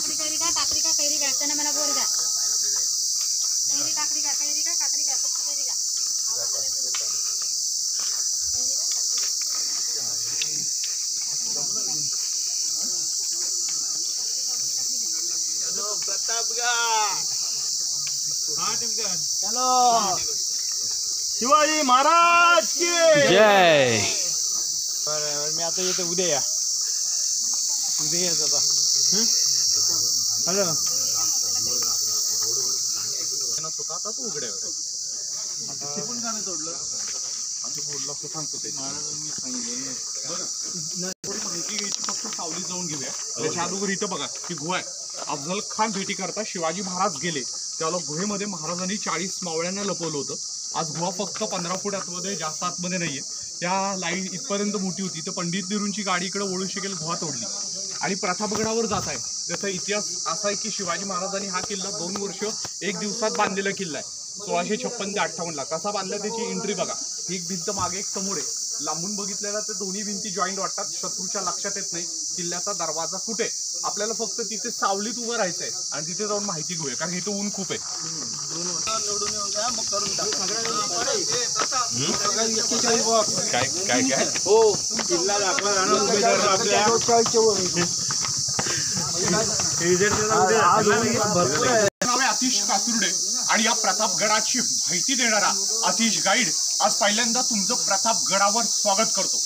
काकडी कैरी का कैरी का चना मना बोरी का कैरी काकडी का फक्त कैरी का चलो प्रतापगड चलो शिवाजी महाराज की जय। मी आता येतो उद्या या आता हॅलो आता तू उघड्या पण गाणं तोडलं आता बोलला असं सांगतो ते महाराजांनी सांगितले बघा थोडी माहिती घ्यायची फक्त सावली जाऊन घेऊया त्याच्या अगोदर इथं बघा की गुहा आहे. अफजल खान भेटी करता शिवाजी महाराज गेले त्याला गुहेमध्ये महाराजांनी 40 मावळ्यांना लपवलं होतं. आज गुहा फक्त 15 फूट आतमध्ये जास्त आतमध्ये नाहीये. त्या लाईन इथपर्यंत मोठी होती तर पंडित नेहरूंची गाडी इकडे ओढू शकेल गुहा तोडली आणि प्रतापगडावर जात आहे. त्याचा इतिहास असा आहे की शिवाजी महाराजांनी हा किल्ला 2 वर्ष 1 दिवसात बांधलेला किल्ला आहे. 1656 ते 58 ला कसा बांधला त्याची एंट्री बघा. ही एक भिंत मागे एक समोर आहे. लांबून बघितलेला तर दोन्ही भिंती जॉईंट वाटतात. शत्रूच्या लक्षात येत नाही किल्ल्याचा दरवाजा कुठे. आपल्याला फक्त तिथे सावलीत उभं राहायचंय आणि तिथे जाऊन माहिती घेऊया कारण इथं ऊन खूप आहे. काय काय काय हो किल्ला दाखवा अतिश कासुर्डे आणि या प्रतापगडाची माहिती देणारा अतिश गाईड आज पहिल्यांदा तुमचं प्रतापगडावर स्वागत करतो.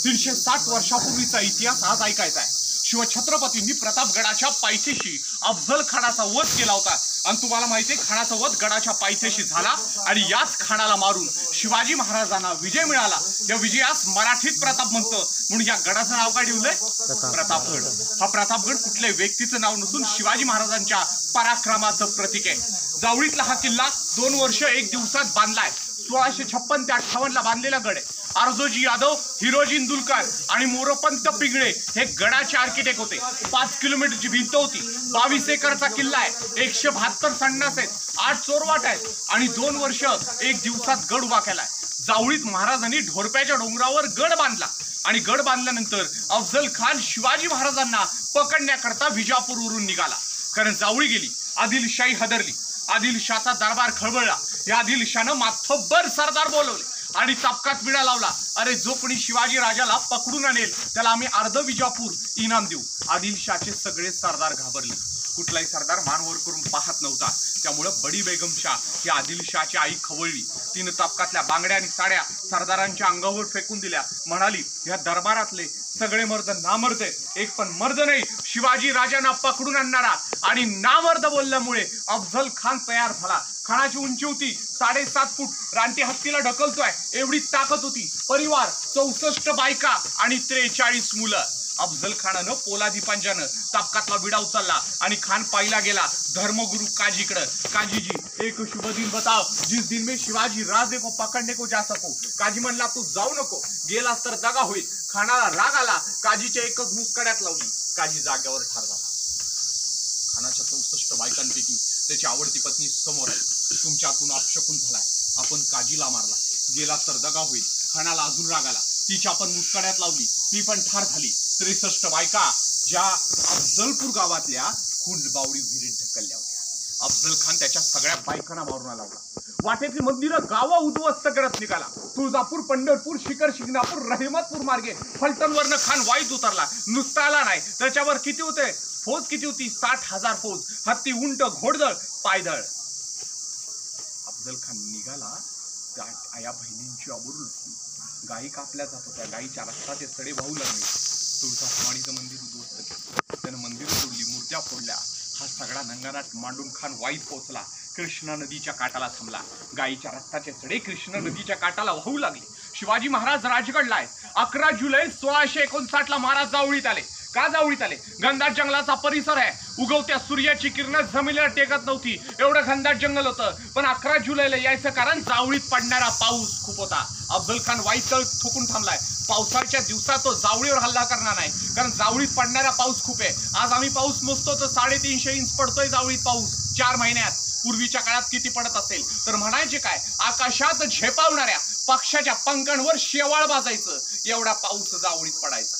360 वर्षापूर्वीचा इतिहास आज ऐकायचा आहे. शिवछत्रपतींनी प्रतापगडाच्या पायथ्याशी अफजल खानाचा वध केला होता आणि तुम्हाला माहिती आहे खानाचा वध गडाच्या पायथ्याशी झाला आणि याच खानाला मारून शिवाजी महाराजांना विजय मिळाला. या विजयास मराठीत प्रताप म्हणतं म्हणून या गडाचं नाव काय ठेवलंय प्रतापगड. हा प्रतापगड कुठल्याही व्यक्तीचं नाव नसून शिवाजी महाराजांच्या पराक्रमाचं प्रतीक आहे. जावळीतला हा किल्ला 2 वर्ष 1 दिवसात बांधलाय. 1656 ते 58 ला बांधलेला गड आहे. अर्जोजी यादव, हिरोजी इंदुलकर आणि मोरोपंत पिंगळे हे गडाचे आर्किटेक्ट होते. 5 किलोमीटरची भिंत होती. 22 एकरचा किल्ला आहे. 172 संडास आहेत, 8 चोरवाट आहेत आणि 2 वर्ष 1 दिवसात गड उभा केलाय. जावळीत महाराजांनी ढोरप्याच्या डोंगरावर गड बांधला आणि गड बांधल्यानंतर अफजल खान शिवाजी महाराजांना पकडण्याकरता विजापूरवरून निघाला. कारण जावळी गेली, आदिलशाही हादरली, आदिलशाचा दरबार खळबळला. या आदिलशानं माथोबर सरदार बोलवले आणि चापकात विडा लावला. अरे जो कोणी शिवाजी राजाला पकडून आणेल त्याला आम्ही अर्ध विजापूर इनाम देऊ. आदिलशाचे सगळे सरदार घाबरले. कुठलाही सरदार मानवर करून पाहत नव्हता. त्यामुळे बडी बेगमशाह ही आदिलशाहची आई खवळली. तिनं चापकातल्या बांगड्या आणि साड्या सरदारांच्या अंगावर फेकून दिल्या. म्हणाली या दरबारातले सगळे मर्द नामर्द आहेत, एक पण मर्द नाही शिवाजी राजांना पकडून आणणारा. आणि नामर्द बोलल्यामुळे अफजल खान तयार झाला. खानाची उंची होती 7.5 फूट. रानटी हत्तीला ढकलतोय एवढी ताकद होती. परिवार 64 बायका आणि 43 मुलं. अफजल खानानं पोलादी पंजानं तापकातला विडा उचलला आणि खान पाहिला गेला धर्मगुरु काजीकडं. काजीजी एक शुभ दिन बताव जिस दिन में शिवाजी राजे को पकडने को जा सको. काजी म्हणला तू जाऊ नको, गेलास तर दगा होईल. खानाला राग आला. काजीच्या एकच मुस्कड्यात लावली. काजी जाग्यावर ठार झाला. खानाच्या 64 बायकांपैकी त्याची आवडती पत्नी समोर आली. तुमच्यातून अपशकुन झालाय, आपण काजीला मारला, गेला तर दगा होईल. खानाला अजून राग आला. तिच्या पण मुस्कड्यात लावली, ती पण ठार झाली. 63 बायका ज्या अफजलपूर गावातल्या कुंडबावडी विहिरीत ढकलल्या होत्या. अफजल खान त्याच्या सगळ्या बायकांना मारून लावला. वाटेतली मंदिरं गावा उद्ध्वस्त करत निघाला. तुळजापूर, पंढरपूर, शिखर शिंगणापूर, रहमतपूर मार्गे फलटणवरनं खान वाईत उतरला. नुसता आला नाही, त्याच्यावर किती होते फौज, किती होती 60,000 फौज. हत्ती, उंट, घोडदळ, पायदळ. अफजल खान निघाला. आया बहिणींची अबोर लुटली. गायी कापल्या जात होत्या. गायीच्या रक्ताचे सडे वाहू लागले. तुळजाभवानीचं मंदिर उद्ध्वस्त केलं. त्यानं मंदिर तोडली, मूर्त्या फोडल्या. हा सगळा नंगानाट मांडून खान वाईत पोहोचला. कृष्णा नदीच्या काठाला थांबला. गायीच्या रक्ताचे सडे कृष्णा नदीच्या काठाला वाहू लागले. शिवाजी महाराज राजगडला आहेत. 11 जुलै 1659 ला महाराज जावळीत आले. का जावळीत आले? घनदाट जंगलाचा परिसर आहे. उगवत्या सूर्याची किरण जमिनीला टेकत नव्हती, एवढं घनदाट जंगल होतं. पण 11 जुलैला यायचं कारण जावळीत पडणारा पाऊस खूप होता. अफजल खान वाईत तळ ठोकून थांबलाय. पावसाच्या दिवसात तो जावळीवर हल्ला करणार नाही कारण जावळीत पडणारा पाऊस खूप आहे. आज आम्ही पाऊस मोजतो तर 350 इंच पडतोय जावळीत पाऊस 4 महिन्यात. पूर्वीच्या काळात किती पडत असेल तर म्हणायचे काय, आकाशात झेपावणाऱ्या पक्षाच्या पंखांवर शेवाळ बाजायचं एवढा पाऊस जावळीत पडायचा.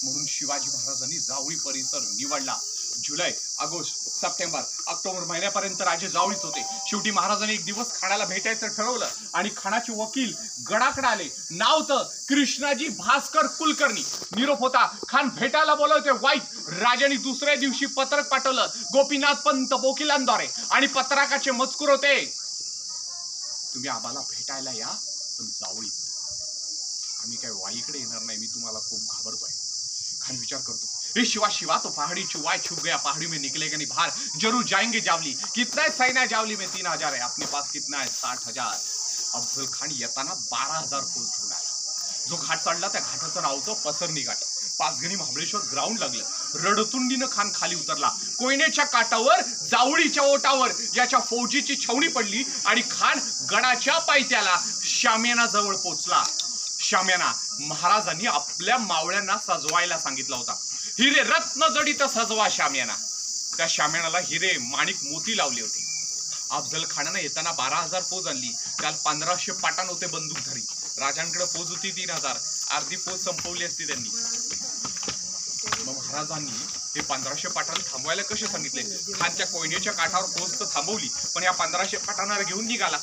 म्हणून शिवाजी महाराजांनी जावळी परिसर निवडला. जुलै, ऑगस्ट, सप्टेंबर, ऑक्टोबर महिन्यापर्यंत राजे जावळीत होते. शेवटी महाराजांनी एक दिवस खानाला भेटायचं ठरवलं आणि खानाचे वकील गडाकडे आले. नाव तर कृष्णाजी भास्कर कुलकर्णी. निरोप होता, खान भेटायला बोलवते वाईट. राजांनी दुसऱ्या दिवशी पत्रक पाठवलं गोपीनाथ पंत वकिलांद्वारे आणि पत्रकाचे मजकूर होते, तुम्ही आम्हाला भेटायला या, पण जावळीत. आम्ही काय वाईकडे येणार नाही, मी तुम्हाला खूप घाबरतोय. खान विचार करतो, हे शिवा शिवा तो पहाड़ी चुवाए छुप गया, पहाड़ी में निकलेगा नहीं बाहर, जरूर जाएंगे जावली. कितना है सैन्य जावली में? 3000 है. अपने पास कितना है? 60,000. अफजल खान येताना 12,000 फौज घेऊन आला. जो घाट चढला त्या घाटाचं नाव होतं पसरणी घाट. पाचगणी महाबळेश्वर ग्राउंड लागलं. रडतुंडीनं खान खाली उतरला. कोयनेच्या काठावर, जावळीच्या ओटावर याच्या फौजीची छावणी पडली आणि खान गडाच्या पायथ्याला शामियाना जवळ पोहोचला. शामियाना महाराजांनी आपल्या मावळ्यांना सजवायला सांगितला होता. हिरे रत्न जडित सजवा शामियाना. त्या शामियानाला हिरे माणिक मोती लावले होते. अफजल खानाने येताना 12,000 फौज आणली. काल 1500 पाटाण होते बंदूकधारी. राजांकडे फौज होती 3,000. अर्धी फौज संपवली असती त्यांनी. मग महाराजांनी हे 1500 पाटाण थांबवायला कसे सांगितले? खानच्या कोयनेच्या काठावर फौज तर थांबवली, पण या 1500 पाटाणाला घेऊन निघाला.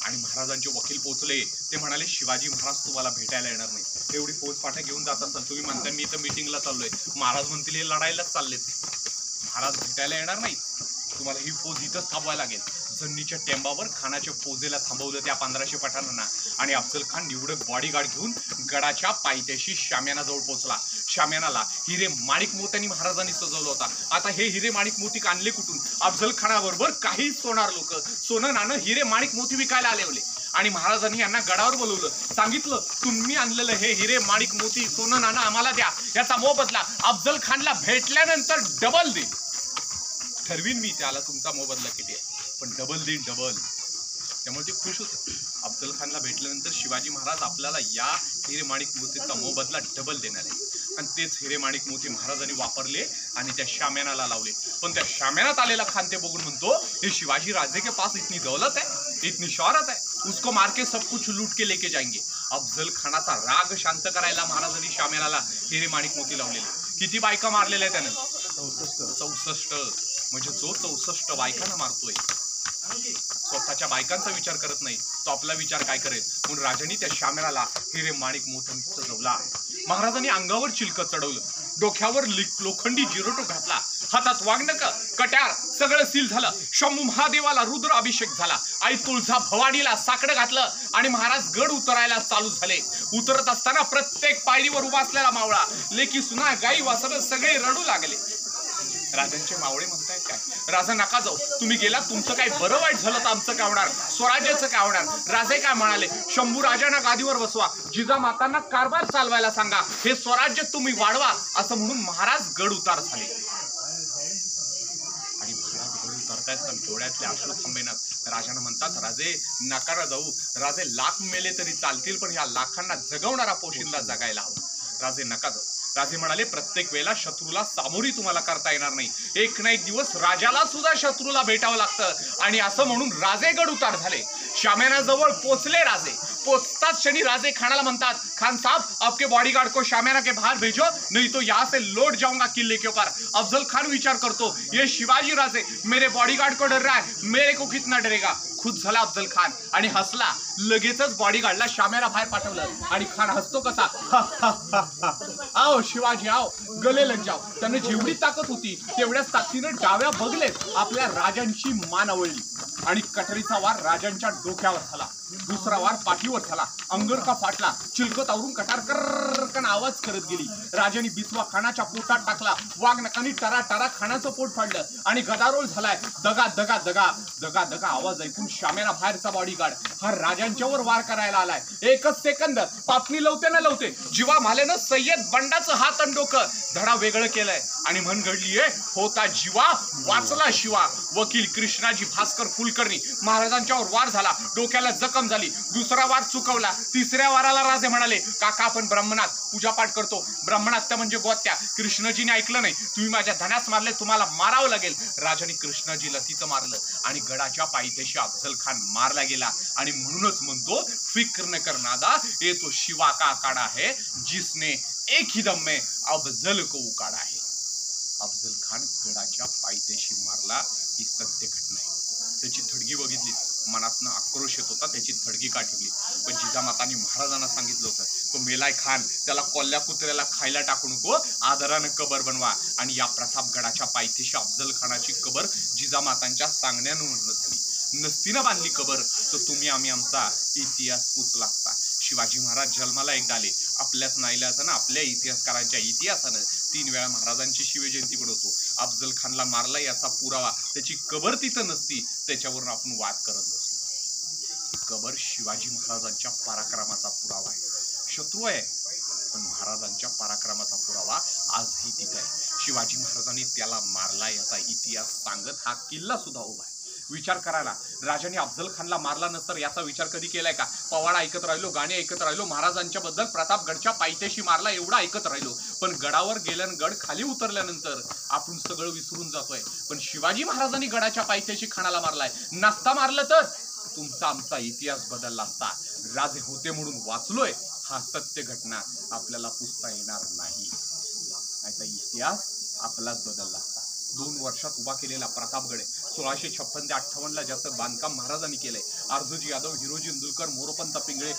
आणि महाराजांचे वकील पोहोचले. ते म्हणाले, शिवाजी महाराज तुम्हाला भेटायला येणार नाही. एवढी फौज पाठा घेऊन जात असाल, तुम्ही म्हणता मी तर मीटिंगला चाललोय. महाराज म्हणतील हे लढायलाच चाललेत. महाराज भेटायला येणार नाही, तुम्हाला ही फौज इथंच थांबवायला लागेल. जन्नीच्या टेंबावर खानाच्या फौजेला थांबवलं त्या 1500 पठाणांना आणि अफजल खान निवडक बॉडीगार्ड घेऊन गडाच्या पायथ्याशी शामियानाजवळ पोहोचला. शामियानाला हिरे माणिक मोत्यांनी महाराजांनी सजवलं होता. आता हे हिरे माणिक मोती आणले कुठून? अफजल खानाबरोबर काही सोनार लोक सोनं नाणं हिरे माणिक मोती विकायला आले होते आणि महाराजांनी यांना गडावर बोलवलं. सांगितलं, तुम्ही आणलेलं हे हिरे माणिक मोती सोनं नाणं आम्हाला द्या, याचा मोबदला अफजल खानला भेटल्यानंतर डबल दे. ठरवीन मी त्याला तुमचा मोबदला किती आहे, पण डबल देईन, डबल. त्यामुळे ते खुश होते. अफजल खानला भेटल्यानंतर शिवाजी महाराज आपल्याला या हिरे माणिक मोतीचा मोबदला डबल देणार आहे. आणि तेच हिरे माणिक मोती महाराजांनी वापरले आणि त्या शामियानाला लावले. पण त्या शामियानात आलेला खान ते बघून म्हणतो, हे शिवाजी राजे के पास इतनी दौलत है, इतनी शौहरत है, उसको मार के सब कुछ लूट के लेके जाएंगे. अफजल खानाचा राग शांत करायला महाराजांनी शामियानाला हिरे माणिक मोती लावलेले. किती बायका मारलेल्या त्यानं? 64. म्हणजे जो 64 बायकांना मारतोय, स्वतःच्या बायकांचा विचार करत नाही, तो आपला विचार काय करेल? म्हणून राजांनी त्या शामियानाला हिरे माणिक मोत्यांनी सजवला. महाराजांनी अंगावर चिलक चढवलं, डोक्यावर लोखंडी जिरोटो घातला, हातात वाघनक कट्यार सगळं सील झालं. शंभू महादेवाला रुद्र अभिषेक झाला. आई तुळजा भवानीला साकडं घातलं आणि महाराज गड उतरायला चालू झाले. उतरत असताना प्रत्येक पायरीवर उभा असलेला मावळा, लेकी सुना, गाई वासरं सगळे रडू लागले. राजांचे मावळे म्हणतायत, काय राजा नका जाऊ, तुम्ही गेला, तुमचं काय बरं वाईट झालं तर आमचं काय होणार, स्वराज्याचं काय होणार? राजे काय म्हणाले, शंभू राजांना गादीवर बसवा, जिजामातांना कारभार चालवायला सांगा, हे स्वराज्य तुम्ही वाढवा, असं म्हणून महाराज गड उतार झाले. आणि महाराज गड उतरतायत पण डोळ्यातले अश्रू थांबेनात. राजांना म्हणतात, राजे नका जाऊ, राजे लाख मेले तरी चालतील, पण या लाखांना जगवणारा पोशिंदा जगायला हवा. राजे नका जाऊ. राजे म्हणाले, प्रत्येक वेळेला शत्रूला सामोरी तुम्हाला करता येणार नाही, एक ना एक दिवस राजाला सुद्धा शत्रूला भेटावं लागतं. आणि असं म्हणून राजे गड उतार झाले. शामियानाजवळ पोचले. राजे पोचताच क्षणी राजे खानाला म्हणतात, खान साहब आपके बॉडीगार्ड को शामियाना के बाहर भेजो, नहीं तो यहाँ से लौट जाऊंगा किले के ऊपर. अफजल खान विचार करतो, ये शिवाजी राजे मेरे बॉडीगार्ड को डर रहा है, मेरे को कितना डरेगा. खुद झाला अफजल खान आणि हसला. लगेचच बॉडीगार्डला शामियाना बाहेर पाठवलं आणि खान हसतो कसा, आओ शिवाजी आओ, गले लग जाओ. त्याने जेवढी ताकद होती तेवढ्याच ताकदीने डाव्या बगलेत आपल्या राजांची मान आवळली आणि कटरीचा वार राजांच्या डोक्यावर झाला. दुसरा वार पाठीवर झाला. अंगरखा फाटला. चिलकत आवरून कटार करकन आवाज करत गेली. राजांनी बिस्वा खानाच्या पोटात टाकला. वाघनकांनी टरा टरा खानाचं पोट फाडलं आणि गदारोळ झालाय. दगा दगा दगा दगा दगा आवाज ऐकून शामियाना बाहेरचा बॉडीगार्ड हा राजांच्यावर वार करायला आलाय. एकच सेकंद, पापणी लवते ना लवते जीवा मालेनं सय्यद बंडाचं हात आणि डोकं धडा वेगळं केलंय आणि म्हण घडलीये, होता जीवा वाचला शिवा. वकील कृष्णाजी भास्कर कुलकर्णी महाराजांच्यावर वार झाला. डोक्याला जखम झाली. दुसरा वार चुकवला. तिसऱ्या वाराला राजे म्हणाले, काका आपण ब्राह्मणात पूजापाठ करतो. ब्राह्मणात्या म्हणजे गोत्या. कृष्णजीने ऐकलं नाही, तुम्ही माझ्या धनास मारले, तुम्हाला मारावं लागेल. राजाने कृष्णाजीला तिचं मारलं आणि गडाच्या पायथ्याशी अफजल खान मारला गेला. आणि म्हणूनच म्हणतो, फिक्र न कर नादा, ये तो शिवा का आखाडा है जिसने एक ही दम में अफजल को उकाड़ा है. अफजल खान गडाच्या पायथ्याशी मारला ही सत्य घटना आहे. त्याची थडगी बघितली, मनातनं आक्रोश येत होता, त्याची थडगी का ठेवली. पण जिजामातांनी महाराजांना सांगितलं होतं, तो मेलाय खान, त्याला कोल्ह्या कुत्र्याला खायला टाकू नको, आदरानं कबर बनवा. आणि या प्रतापगडाच्या पायथ्याशी अफजल खानाची कबर जिजामातांच्या सांगण्यानुसार झाली. नसती ना बांधली कबर तर तुम्ही आम्ही आमचा इतिहास पुसला असता. शिवाजी महाराज जन्माला एकदा आले, आपल्याच नाईलाजानं आपल्या इतिहासकारांच्या इतिहासानं 3 वेळा महाराजांची शिवजयंती बनवतो. अफजल खानला मारला याचा पुरावा, त्याची कबर तिथं नसती, त्याच्यावरून आपण वाद करत बसलो. कबर शिवाजी महाराजांच्या पराक्रमाचा पुरावा आहे. शत्रू आहे पण महाराजांच्या पराक्रमाचा पुरावा आजही तिथं आहे. शिवाजी महाराजांनी त्याला मारला याचा इतिहास सांगत हा किल्ला सुद्धा उभा आहे. विचार करायला, राजाने अफजल खानला मारला नसतर याचा विचार कधी केलाय का? पवाड ऐकत राहिलो, गाणे ऐकत राहिलो, महाराजांच्या बद्दल प्रतापगडच्या पायथ्याशी मारला एवढा ऐकत राहिलो. पण गडावर गेल्यानं गड खाली उतरल्यानंतर आपण सगळं विसरून जातोय. पण शिवाजी महाराजांनी गडाच्या पायथ्याशी खानाला मारलाय. नसता मारलं तर तुमचा आमचा इतिहास बदलला असता. राजे होते म्हणून वाचलोय हा सत्य घटना आपल्याला पुसता येणार नाही. याचा इतिहास आपलाच बदलला असता. 2 वर्षात उभा केलेला प्रतापगड 1656 ते 58 ज्याचं बांधकाम महाराजांनी केलंय. अर्जुजी यादव, हिरोजी इंदुलकर, मोरोपंत पिंगळे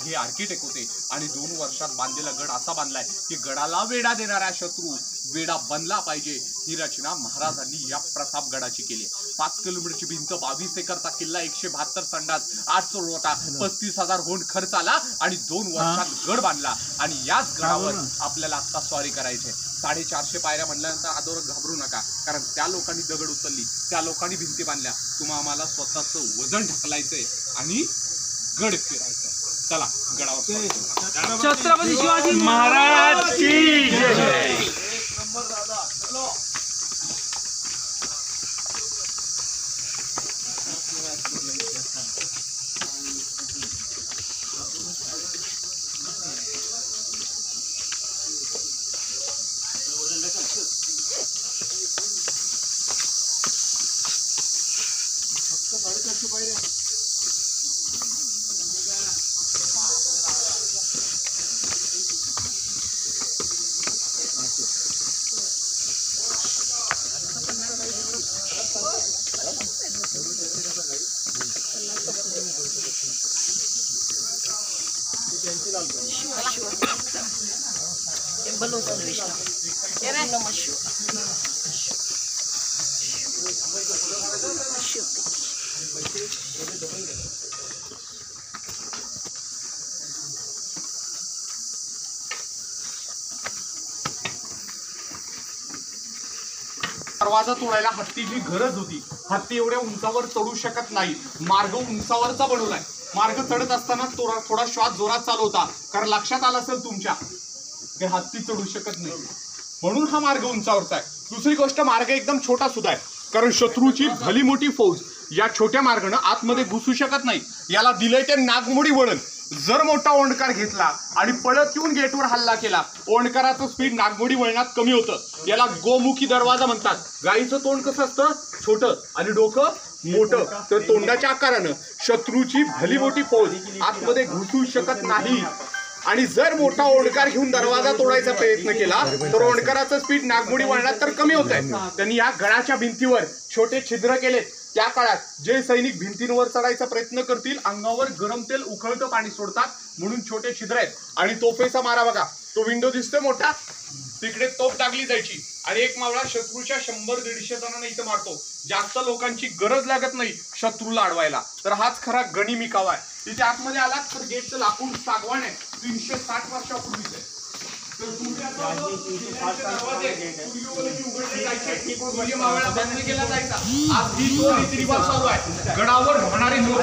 हे आर्किटेक्ट होते. आणि 2 वर्षात बांधलेला गड असा बांधलाय की गडाला वेढा देणारा शत्रू वेढा बनला पाहिजे. ही रचना महाराजांनी या प्रतापगडाची केली. 5 किलोमीटरची भिंत, 22 एकरचा किल्ला, 172 संडास, 8 चोरवटा, 35,000 होऊन खर्च आला आणि 2 वर्षात गड बांधला. आणि याच गडावर आपल्याला आता स्वारी करायचे. 450 पायऱ्या म्हणल्यानंतर आदोर घाबरू नका, कारण त्या लोकांनी दगड उचलली, त्या लोकांनी भिंती बांधल्या. तुम्हा आम्हाला स्वतःचं वजन ढकलायचंय आणि गड फिरायचंय. चला गडावर. छत्रपती शिवाजी महाराज की जय. दरवाजा तोडायला हत्तीची गरज होती. हत्ती एवढ्या उंचावर चढू शकत नाही. मार्ग उंचावरचा बनवलाय. मार्ग चढत असताना थोडा श्वास जोरात चालू होता, कारण लक्षात आलं असेल तुमच्या की हत्ती चढू शकत नाही, म्हणून हा मार्ग उंचावरचा आहे. दुसरी गोष्ट, मार्ग एकदम छोटा सुद्धा आहे, कारण शत्रूची भली मोठी फौज या छोट्या मार्गाने आतमध्ये घुसू शकत नाही. याला दिलंय ते नागमोडी वळण. जर मोठा ओंडकार घेतला आणि पळत येऊन गेटवर हल्ला केला, ओंडकाराचं स्पीड नागमोडी वळणात कमी होतं. याला गोमुखी दरवाजा म्हणतात. गाईचं तोंड कसं असतं? छोटं आणि डोकं मोठं. तर तोंडाच्या आकारानं शत्रूची भली मोठी फौज आतमध्ये घुसू शकत नाही. आणि जर मोठा ओंडकार घेऊन दरवाजा तोडायचा प्रयत्न केला तर ओंडकाराचं स्पीड नागमोडी वळणात तर कमी होत आहे. त्यांनी या गडाच्या भिंतीवर छोटे छिद्र केलेत. त्या काळात जे सैनिक भिंतींवर चढायचा प्रयत्न करतील, अंगावर गरम तेल उकळतं पाणी सोडतात, म्हणून छोटे छिद्र आहेत. आणि तोफेचा मारा बघा, तो विंडो दिसतोय मोठा, तिकडे तोफ टाकली जायची आणि एक मावळा शत्रूच्या 100-150 जणांना इथं मारतो. जास्त लोकांची गरज लागत नाही शत्रूला अडवायला. तर हाच खरा गनिमी कावा आहे. तिथे आतमध्ये आलात तर गेटचं लाकूड सागवान आहे, 360 वर्षापूर्वीच आहे. तर बंद केला जायचा. आज ही तो रीतिरिवाज चालू आहे. गडावर राहणारी लोक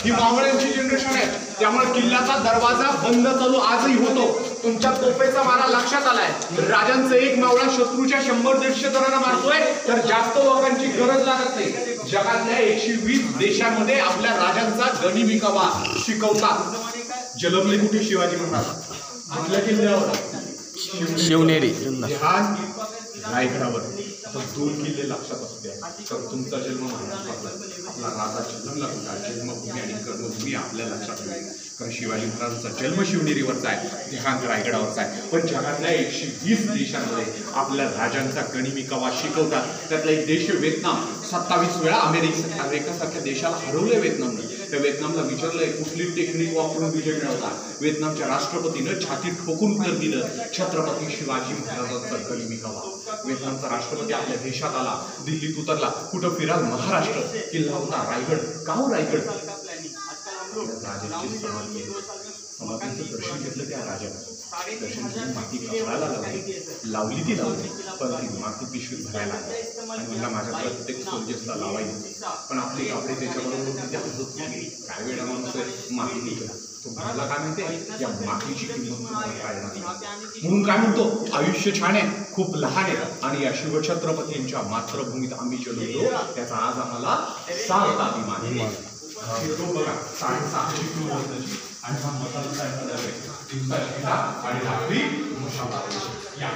ही मावळ्यांची जनरेशन आहे, त्यामुळे किल्ल्याचा दरवाजा बंद चालू आजही होतो. तुमच्या तोफेचा मारा लक्षात आलाय. राजांचं एक मावळा शत्रूच्या 100-150 जणांना मारतोय, तर जास्त लोकांची गरज लागत नाही. जगातल्या 120 देशांमध्ये आपल्या राजांचा गनिमी कावा शिकवतात. जलमले कुठे? शिवाजी महाराज आपल्या किल्ल्यावर, शिवनेरी, रायगडावर. आता 2 किल्ले लक्षात असू द्या. तर तुमचा जन्म महाराष्ट्रातला, आपला राजा जन्मला कुठला, जन्मभूमी आणि कर्मभूमी आपल्या लक्षात येईल. कारण शिवाजी महाराजांचा जन्म शिवनेरीवरचा आहे, देहांत रायगडावरचा आहे. पण जगातल्या 120 देशांमध्ये आपल्या राजांचा गणिमी कवा शिकवतात. त्यातला एक देश व्हिएतनाम. 27 वेळा अमेरिकेसारख्या देशाला हरवलंय व्हिएतनामनं. त्या व्हिएतनामला विचारलंय कुठली टेक्निक वापरून विजय मिळवता. व्हिएतनामच्या राष्ट्रपतीनं छाती ठोकून उत्तर दिलं, छत्रपती शिवाजी महाराजांचा गणिमी कवा. व्हिएतनामचा राष्ट्रपती आपल्या देशात आला, दिल्लीत उतरला. कुठं फिराल? महाराष्ट्र. किल्ला होता रायगड. का हो रायगड? राजाची समाधीचं दर्शन घेतलं त्या राजानं. दर्शन घेऊन माती कपडाला लावली ती लावली, पण ती माती पिशवीत भरायला लागली आणि म्हणला माझ्या प्रत्येक सोल्जर्सला लावायची. पण आपली कापडे त्याच्याबरोबर तिथे हसत होती. काय वेळा माणूस आहे माती निघला. तुम्हाला काय म्हणते, या मातीची किंमत कळणार नाही. म्हणून काय म्हणतो, आयुष्य छान आहे, खूप लहान आहे आणि या शिवछत्रपतींच्या मातृभूमीत आम्ही जन्मलो, त्याचा आज आम्हाला सार्थ अभिमान आहे. बघा 6.5 किलो वजनाची आणि हा मसाला तयार झाला आहे. आणि रात्री मसाला या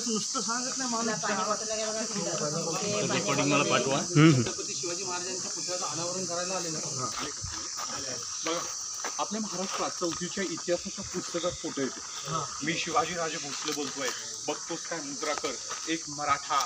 नुसतं सांगत नाही मला. रेकॉर्डिंग मला पाठवा. शिवाजी महाराजांच्या पुतळ्याचं अनावरण करायला आलेलं. बघा आपल्या महाराष्ट्रात 4थीच्या इतिहासाच्या पुस्तकात फोटो येते. मी शिवाजीराजे भोसले बोलतोय. बघतोस काय मुद्राकर, एक मराठा,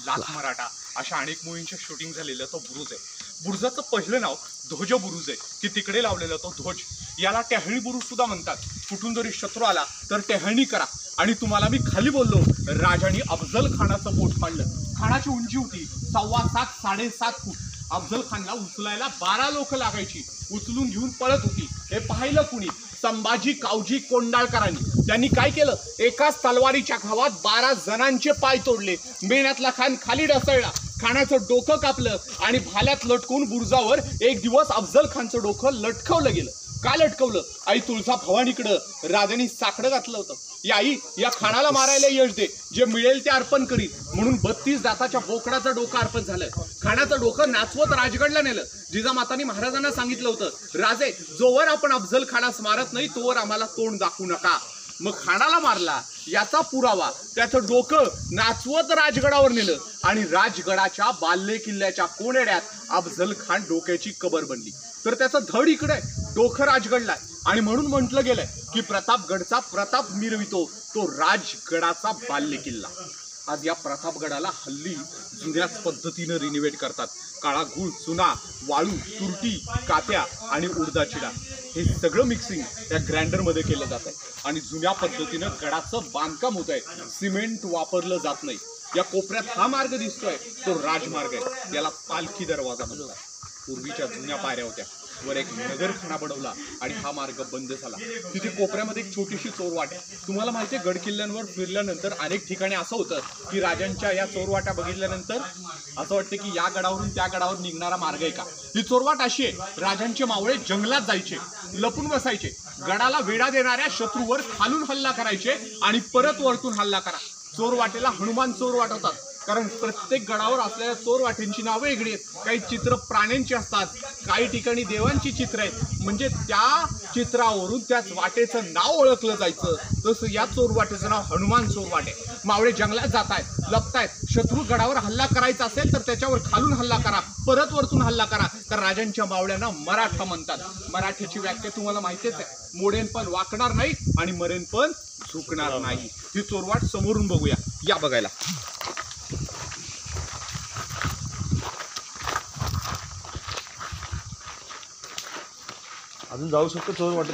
लाख मराठा अशा अनेक मुलींच्या शूटिंग झालेलं तो बुरुज आहे. बुरुजाचं पहिलं नाव ध्वज बुरुज आहे की तिकडे लावलेला तो ध्वज. याला टेहळणी बुरुज सुद्धा म्हणतात. कुठून जरी शत्रू आला तर टेहळणी करा. आणि तुम्हाला मी खाली बोललो, राजाने अफजल खानाचं पोट पाडलं. खानाची उंची होती 7.25 7.5 फूट. अफजल खानला उचलायला 12 लोक लागायची. उचलून घेऊन पळत होती. हे पाहिलं कुणी? संभाजी कावजी कोंडाळकरांनी. त्यांनी काय केलं, एकाच तलवारीच्या घावात 12 जणांचे पाय तोडले. मेण्यातला खान खाली ढसळला, खानाचं डोकं कापलं आणि भाल्यात लटकून बुरुजावर एक दिवस अफजल खानचं डोकं लटकवलं गेलं. का लटकवलं? आई तुळजा भवानीकडं राजांनी साकडं घातलं होतं. या आई या खानाला मारायला यश दे, जे मिळेल ते अर्पण करीत. म्हणून 32 दाताच्या बोकडाचं डोकं अर्पण झालं. खानाचं डोकं नाचवत राजगडला नेलं. जिजामातांनी महाराजांना सांगितलं होतं, राजे जोवर आपण अफजल खानास मारत नाही तोवर आम्हाला तोंड दाखवू नका. मग खानाला मारला याचा पुरावा, त्याचं डोकं नाचवत राजगडावर नेलं आणि राजगडाच्या बाल्ले किल्ल्याच्या कोनेड्यात अफजल खान डोक्याची कबर बनली. तर त्याचं धड इकडे, डोकं राजगडला. आणि म्हणून म्हटलं गेलंय की प्रतापगडचा प्रताप मिरवितो तो राजगडाचा बाल्य किल्ला. आज या प्रतापगडाला हल्ली जुन्याच पद्धतीनं रिनोव्हेट करतात. काळा गुळ, चुना, वाळू, तुरटी, कात्या आणि उडदाची डाळ हे सगळं मिक्सिंग त्या ग्राइंडरमध्ये केलं जात आहे. आणि जुन्या पद्धतीनं गडाचं बांधकाम होत आहे. सिमेंट वापरलं जात नाही. या कोपऱ्यात हा मार्ग दिसतोय तो राजमार्ग आहे. याला पालखी दरवाजा म्हणतात. पूर्वीच्या जुन्या पायऱ्या होत्या, वर एक नगरखाना बनवला आणि हा मार्ग बंद झाला. तिथे कोपऱ्यामध्ये एक छोटीशी चोरवाट आहे. तुम्हाला माहिती आहे, गड किल्ल्यांवर फिरल्यानंतर अनेक ठिकाणी असं होतं की राजांच्या या चोरवाट्या बघितल्यानंतर असं वाटतं की या गडावरून त्या गडावर निघणारा मार्ग आहे का. ही चोरवाट अशी आहे, राजांचे मावळे जंगलात जायचे, लपून बसायचे, गडाला वेढा देणाऱ्या शत्रूवर खालून हल्ला करायचे आणि परत वरतून हल्ला करा. चोरवाटेला हनुमान चोरवाट होतात, कारण प्रत्येक गडावर असलेल्या चोरवाटेंची नावं वेगळी आहेत. काही चित्र प्राण्यांची असतात, काही ठिकाणी देवांची चित्र आहेत. म्हणजे त्या चित्रावरून त्याच वाटेचं नाव ओळखलं जायचं. तसं या चोरवाटेचं नाव हनुमान चोरवाट आहे. मावळे जंगलात जात आहेत, लपतायत. शत्रू गडावर हल्ला करायचा असेल तर त्याच्यावर खालून हल्ला करा, परत वरतून हल्ला करा. तर राजांच्या मावळ्यांना मराठा म्हणतात. मराठ्याची व्याख्या तुम्हाला माहितीच आहे, मोडेन पण वाकणार नाही आणि मरेन पण झुकणार नाही. ही चोरवाट समोरून बघूया, या बघायला. अजून जाऊ शकतो चोर वाटत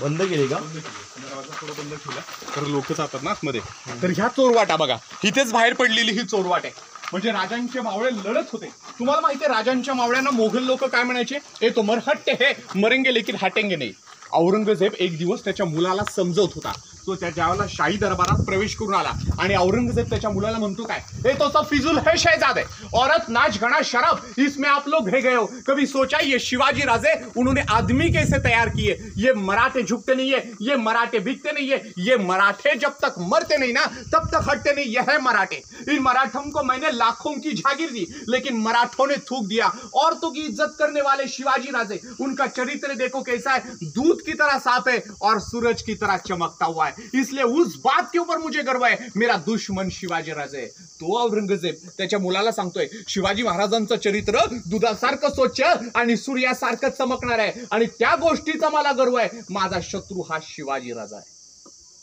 बंद केली का? थोडं बंद ठेवलं तर लोक जातात ना आतमध्ये. तर ह्या चोरवाटा बघा, इथेच बाहेर पडलेली ही चोरवाट आहे. म्हणजे राजांचे मावळे लढत होते. तुम्हाला माहिती आहे राजांच्या मावळ्यांना मोगल लोक काय म्हणायचे, ए तो मरहट्टे है, मरेंगे लेकिन हटेंगे नाही. औरंगजेब एक दिवस त्याच्या मुलाला समजवत होता. तो त्या ज्यावेळेला शाही दरबारात प्रवेश करून आला आणि औरंगजेब त्याच्या मुलाला म्हणतो काय, हे तो सब फिजूल है शहजादे, औरत नाच गाना शराब इसमें आप लोग रह गए हो, कभी सोचा ये शिवाजी राजे उन्होंने आदमी कैसे तैयार किए, ये मराठे झुकते नहीं है, ये मराठे बिकते नहीं है, ये मराठे जब तक मरते नहीं ना तब तक हटते नहीं, यह है मराठे। इन मराठों को मैंने लाखों की जागीर दी लेकिन मराठों ने थूक दिया। औरतों की इज्जत करने वाले शिवाजी राजे, उनका चरित्र देखो कैसा है, दूध की तरह साफ है और सूरज की तरह चमकता हुआ है, इसलिए उस बात के ऊपर मुझे गर्व है, मेरा दुश्मन शिवाजी राजे। तो औरंगजेब त्याच्या मुलाला सांगतोय, शिवाजी महाराजांचं चरित्र दुधासारखं स्वच्छ आणि सूर्यासारखं चमकणार आहे आणि त्या गोष्टीचा मला गर्व आहे, माझा शत्रू हा शिवाजी राजा आहे।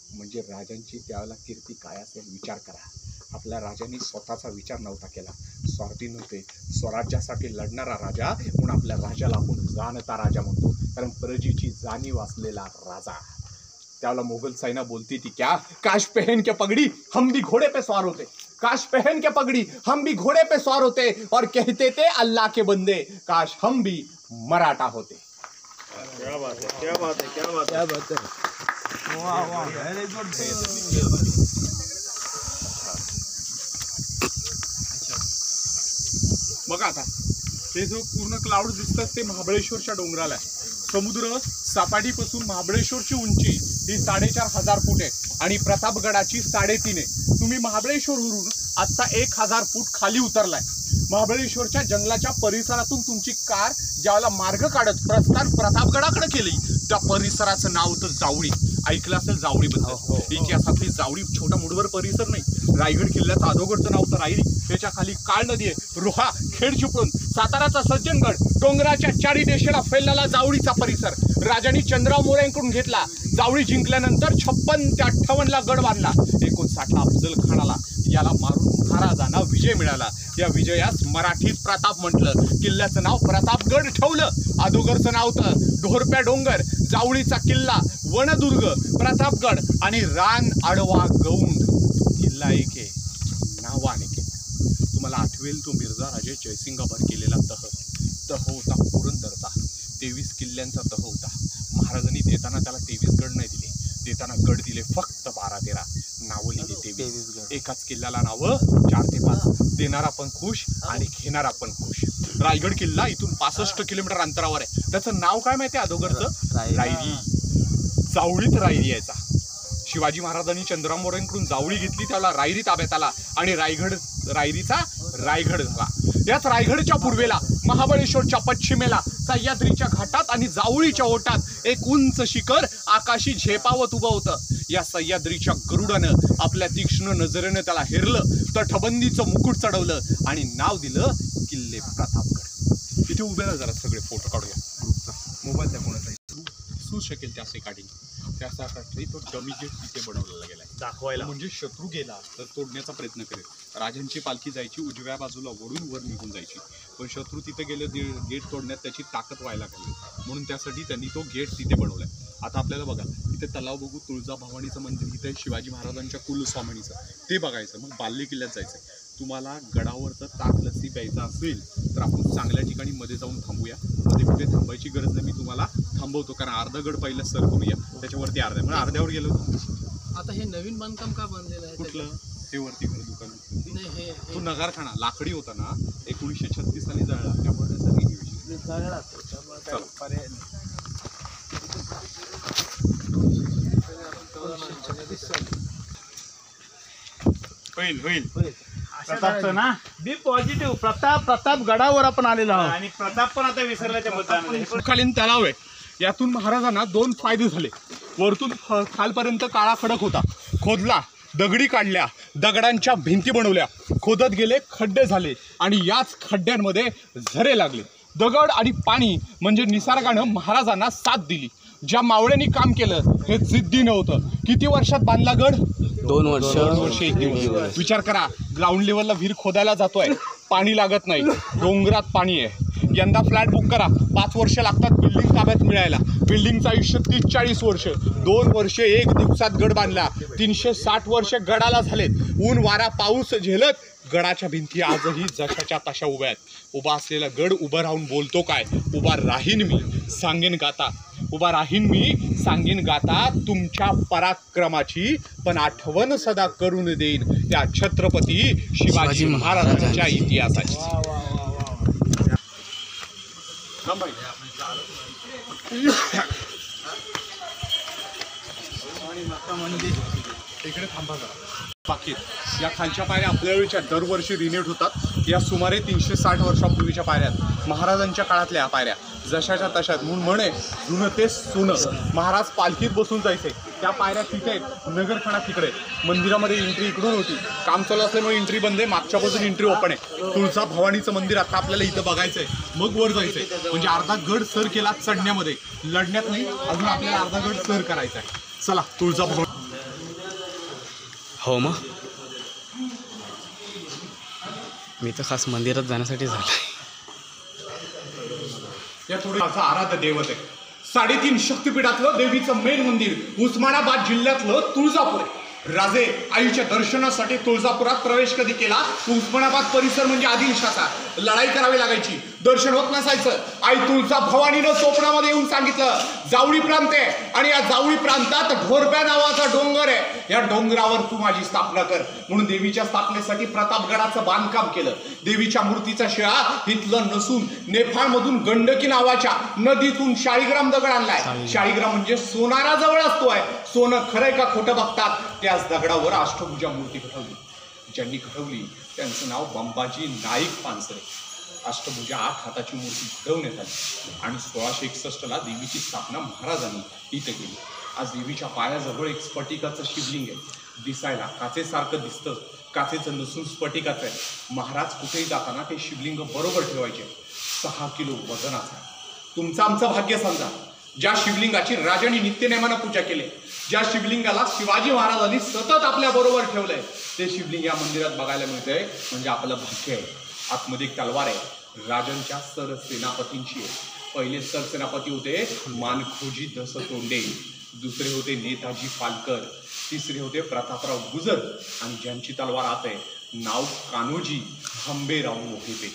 म्हणजे राजांची त्यावेळेला कीर्ती काय असेल विचार करा। आपल्या राजांनी स्वतःचा विचार नव्हता केला, स्वार्थी नव्हते, स्वराज्यासाठी लढणारा राजा म्हणून आपल्या राजाला आपण जाणता राजा म्हणतो, कारण प्रजेची जाणीव असलेला राजा। त्यावेळेला मोगल सैना बोलती थी क्या, काश पहन के पगड़ी हम भी घोड़े पे सवार होते, काश पहन के पगड़ी हम भी घोड़े पे सवार होते और कहते थे अल्लाह के बंदे काश हम भी मराठा होते। क्या बात है, क्या बात है, क्या बात है, क्या बात है, वाह वाह, वेरी गुड। बघा आता हे जो पूर्ण क्लाउड दिसतात ते महाबळेश्वरच्या डोंगराला आहे। समुद्र सपाटीपासून महाबळेश्वरची उंची ही 4500 फूट आहे आणि प्रतापगडाची 3.5 आहे। तुम्ही महाबळेश्वरवरून आता 1000 फूट खाली उतरलाय। महाबळेश्वरच्या जंगलाच्या परिसरातून तुमची कार ज्यावेळेला मार्ग काढत प्रस्थान प्रतापगडाकडे केली, त्या परिसराचं नाव होतं जावळी। ऐकलं असेल जावळीबद्दल, इतिहासातली जावळी छोटा मुडवर परिसर नाही। रायगड किल्ल्याचं अधोगडचं नाव तर रायरी, त्याच्या खाली काळ नदी आहे, रोहा, खेड चिपळूण, साताराचा सज्जनगड, डोंगराच्या चारी दिशेला फैललेला जावळीचा परिसर राजांनी चंद्रराव मोऱ्यांकडून घेतला। जावळी जिंकल्यानंतर 56 ते 58ला गड बांधला। 59ला अफजल खानाला याला मारून महाराजांना विजय मिळाला। या विजयास मराठीत प्रताप म्हटलं। किल्ल्याचं नाव प्रतापगड ठेवलं। अधोगडचं नाव होतं ढोरप्या डोंगर, जावळीचा किल्ला, वनदुर्ग, प्रतापगड आणि रान आडवा गौंड। किल्ला एक आहे, नाव अनेक आहेत। तुम्हाला आठवेल तो मिर्झा राजे जयसिंगावर केलेला तह होता पुरंदरचा, 23 किल्ल्यांचा तह होता। महाराजांनी देताना त्याला 23 गड नाही दिले, देताना गड दिले फक्त 12-13, नावं लिहिली 23। एकाच किल्ल्याला नावं 4 ते 5, देणारा पण खुश आणि घेणारा पण खुश। रायगड किल्ला इथून 65 किलोमीटर अंतरावर आहे। त्याचं नाव काय माहिती आहे अधोगडचं? रायरी। जावळीत रायरी यायचा। शिवाजी महाराजांनी चंद्रराव मोऱ्यांकडून जावळी घेतली, त्याला रायरी ताब्यात आला आणि रायरीचा रायगड झाला। याच रायगडच्या पूर्वेला, महाबळेश्वरच्या पश्चिमेला, सह्याद्रीच्या घाटात आणि जावळीच्या ओटात एक उंच शिखर आकाशी झेपावत उभं होतं। या सह्याद्रीच्या गरुडानं आपल्या तीक्ष्ण नजरेनं त्याला हेरलं, तटबंदीचं मुकुट चढवलं आणि नाव दिलं किल्ले प्रतापगड। इथे उभे राहा, जरा सगळे फोटो काढूया ग्रुपचा। मोबाईल त्या कोणाचा सू शकेल त्याचे काढीन, त्यासाठी तो डमी गेट तिथे बनवलेला गेलाय दाखवायला, म्हणजे शत्रू गेला तर तोडण्याचा प्रयत्न करेल। राजांची पालखी जायची उजव्या बाजूला वळून वर निघून जायची, पण शत्रू तिथे गेले गेट तोडण्यात त्याची ताकद व्हायला लागली, म्हणून त्यासाठी त्यांनी तो गेट तिथे बनवलाय। आता आपल्याला बघा इथे तलाव बघू, तुळजाभवानीचं मंदिर इथे, शिवाजी महाराजांच्या कुलस्वामिनीचं ते बघायचं, मग बाल्य किल्ल्यात जायचंय। तुम्हाला गडावरचं ताक लस्सी प्यायचा असेल तर आपण चांगल्या ठिकाणी मध्ये जाऊन थांबूया। मध्ये कुठे थांबायची गरज नाही, मी तुम्हाला थांबवतो, कारण अर्धा गड पहिलं सर करूया, त्याच्यावरती अर्ध्या, म्हणजे अर्ध्यावर गेलो। आता हे नवीन बांधकाम का बांधलेलं आहे? कुठलं? हे वरती घर दुकान नाही, हे तो नगारखाना लाकडी होता ना, 1936 साली जळला, त्यामुळे त्याचा होईल प्रतापचं ना, बी पॉझिटिव्ह। प्रताप गडावर आपण आलेलो आहोत आणि प्रताप पण आता विसरल्याच्या मुद्द्याने खालीन तलाव आहे। यातून महाराजांना 2 फायदे झाले। वरतून खालपर्यंत काळा खडक होता, खोदला, दगडी काढल्या, दगडांच्या भिंती बनवल्या, खोदत गेले, खड्डे झाले आणि याच खड्ड्यांमध्ये झरे लागले। दगड आणि पाणी म्हणजे निसर्गानं महाराजांना साथ दिली। ज्या मावळ्यांनी काम केलं हे जिद्दी नव्हतं। किती वर्षात बांधला गड? 2 वर्ष। 2 वर्ष 1 दिवस। विचार करा, ग्राउंड लेवलला विहीर खोदायला जातोय, पाणी लागत नाही, डोंगरात पाणी आहे। यंदा फ्लॅट बुक करा, 5 वर्ष लागतात बिल्डिंग ताब्यात मिळायला। बिल्डिंगचं आयुष्य 30-40 वर्ष। 2 वर्ष 1 दिवसात गड बांधला। 360 वर्ष गडाला झालेत। ऊन वारा पाऊस झेलत गडाच्या भिंती आजही जशाच्या तशा उभ्या आहेत। उभा असलेला गड उभं राहून बोलतो काय? उभा राहीन मी, सांगेन गाता, उभा राहीन मी, सांगीन गाता तुमच्या पराक्रमाची, पण आठवण सदा करून देईन त्या छत्रपती शिवाजी महाराजांच्या इतिहासाची. इकडे थांबा जरा. बाकी या खालच्या पायऱ्या आपल्या वेळच्या दरवर्षी रिन्यूट होतात. या सुमारे 360 वर्षापूर्वीच्या पायऱ्या, महाराजांच्या काळातल्या पायऱ्या, जशाच्या तशात. म्हणून म्हणे जुनं ते सोनं. महाराज पालखीत बसून जायचे, त्या पायऱ्या तिथे आहेत. नगरखाना तिकडे, मंदिरामध्ये एंट्री इकडून होती. काम चालू असल्यामुळे एंट्री बंद आहे, मागच्या बाजून एंट्री ओपन आहे. तुळजा भवानीचं मंदिर आता आपल्याला इथं बघायचं आहे, मग वर जायचंय. म्हणजे अर्धा गड सर केला चढण्यामध्ये, लढण्यात नाही. अजून आपल्याला अर्धा गड सर करायचा आहे. चला तुळजा भवानी. हो मग मी तर खास मंदिरात जाण्यासाठी झालं. या थोडं आराध्य दैवत आहे. 3.5 शक्तिपीठातलं देवीचं मेन मंदिर उस्मानाबाद जिल्ह्यातलं तुळजापूर आहे. राजे आईच्या दर्शनासाठी तुळजापुरात प्रवेश कधी केला? उस्मानाबाद परिसर म्हणजे आदिलशाचा. लढाई करावी लागायची, दर्शन होत नसायचं. आई तुळजा भवानीनं स्वप्नामध्ये येऊन सांगितलं, जावळी प्रांत आहे आणि या जावळी प्रांतात ढोरप्या नावाचा डोंगर आहे, या डोंगरावर तू माझी स्थापना कर. म्हणून देवीच्या स्थापनेसाठी प्रतापगडाचं बांधकाम केलं. देवीच्या मूर्तीचा शिळा इथलं नसून नेपाळमधून गंडकी नावाच्या नदीतून शाळीग्राम दगड आणलाय. शाळीग्राम म्हणजे सोनाराजवळ असतोय. सोनं खरंय का खोटं बघतात. त्याच दगडावर अष्टभुजा मूर्ती घडवली. ज्यांनी घडवली त्यांचं नाव बंबाजी नाईक पानसरे. अष्टभुजा 8 हाताची मूर्ती घडवण्यात आली आणि 1661ला देवीची स्थापना महाराजांनी इथे केली. आज देवीच्या पायाजवळ एक स्फटिकाचं शिवलिंग आहे. दिसायला काचेसारखं दिसतं, काचेचं नसून स्फटिकाचं आहे. महाराज कुठेही जाताना ते शिवलिंग बरोबर ठेवायचे. 6 किलो वजनाचं. तुमचं आमचं भाग्य समजा, ज्या शिवलिंगाची राजांनी नित्यनेमानं पूजा केली, ज्या शिवलिंगाला शिवाजी महाराजांनी सतत आपल्या बरोबर ठेवलंय, ते शिवलिंग या मंदिरात बघायला मिळतंय म्हणजे आपलं भाग्य आहे. आतमध्ये एक तलवार आहे, राजांच्या सरसेनापतींची आहे. पहिले सरसेनापती होते मानखोजी दसतोंडे, दुसरे होते नेताजी पालकर, तिसरे होते प्रतापराव गुजर आणि ज्यांची तलवार आत आहे नाव कान्होजी हंबेराव मोहिते.